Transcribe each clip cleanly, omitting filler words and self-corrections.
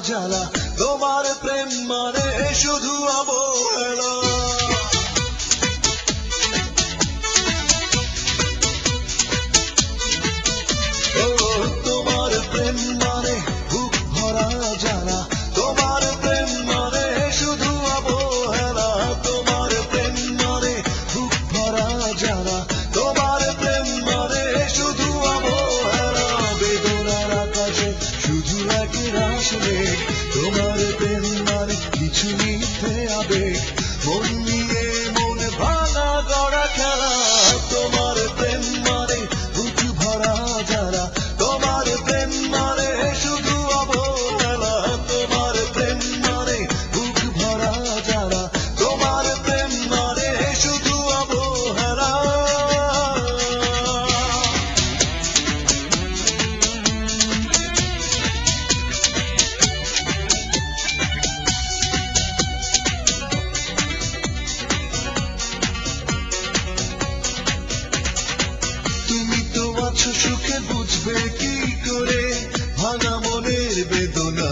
জ্বালা তোমার প্রেম মানে শুধু অবহেলা তোমার প্রেম মানে বুক ভরা জ্বালা তোমার প্রেম মানে শুধু অবহেলা তোমার প্রেম মানে বুক ভরা জ্বালা তোমার প্রেম মানে শুধু অবহেলা বেদনার আকাশে শুধু একই রাশ মেঘ তোমার প্রেম মানে কিছু মিথ্যে আবেগ মন নিয়ে মন ভাঙা গড়া খেলা তোমার প্রেম মানে বুক ভরা জ্বালা তোমার প্রেম মানে শুধু অবহেলা তোমার প্রেম মানে বুক ভরা জ্বালা তোমার প্রেম মানে শুধু অবহেলা তুমি তো আছো সুখে বুঝবে কি করে ভাঙা মনের বেদনা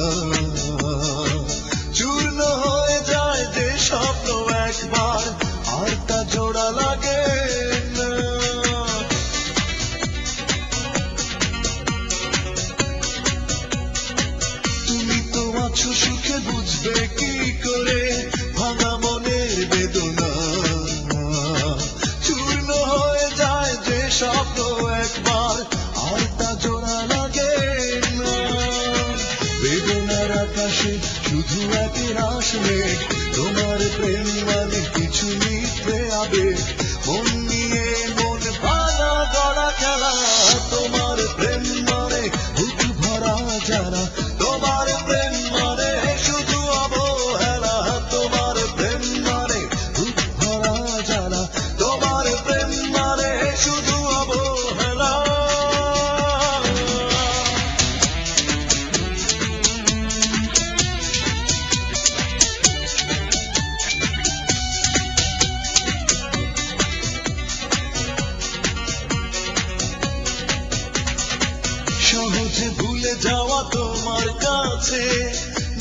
চূর্ণ হয়ে যায় যে স্বপ্ন একবার আর তা জোড়া লাগে না তুমি তো আছো সুখে বুঝবে কি করে ভাঙা মনের বেদনা চূর্ণ হয়ে যায় যে স্বপ্ন একবার আর তা জোড়া লাগে না বেদনার আকাশে শুধু একই রাশ মেঘ তোমার প্রেম মানে কিছু মিথ্যে আবেগ মন নিয়ে মন ভাঙা গড়া খেলা তোমার প্রেম মানে বুক ভরা জ্বালা তোমার প্রেম মানে শুধু অবহেলা তোমার প্রেম মানে বুক ভরা জ্বালা তোমার প্রেম মানে শুধু অবহেলা সহজে ভুলে যাওয়া তোমার কাছে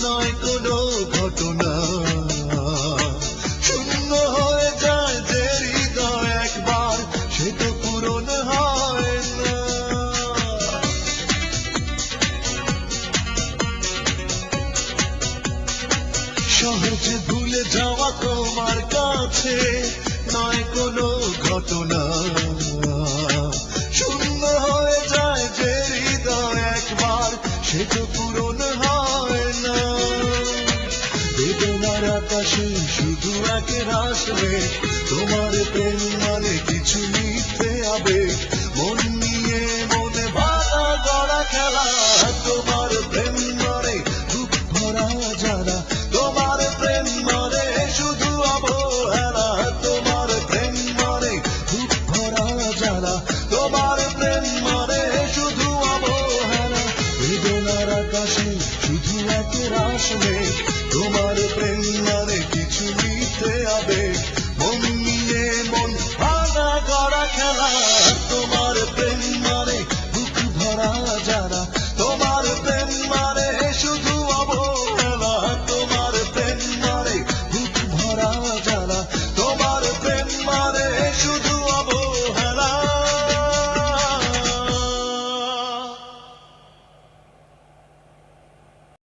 নয় কোনো ঘটনা শূন্য হয়ে যায় যে হৃদয় একবার সে তো পূরণ হয় না সহজে ভুলে যাওয়া তোমার কাছে নয় কোনো ঘটনা শূন্য হয়ে যায় যে হৃদয় একবার সে তো পূরণ হয় না বেদনার আকাশে শুধু একে রাশ মেঘ তোমার প্রেম মানে কিছু মিথ্যে আবেগ মন নিয়ে মনে ভাঙা গড়া খেলা তোমার প্রেম মানে বুক ভরা জ্বালা তোমার প্রেম মানে শুধু অবহেলা তোমার প্রেম মানে বুক ভরা জ্বালা তোমার প্রেম মানে শুধু অবহেলা বেদনার আকাশে শুধু একে রাশ মেঘ তোমার প্রেম মানে কিছু মিথ্যে আবেগ মন নিয়ে মন ভাঙা গড়া খেলা তোমার প্রেম মানে বুক ভরা জ্বালা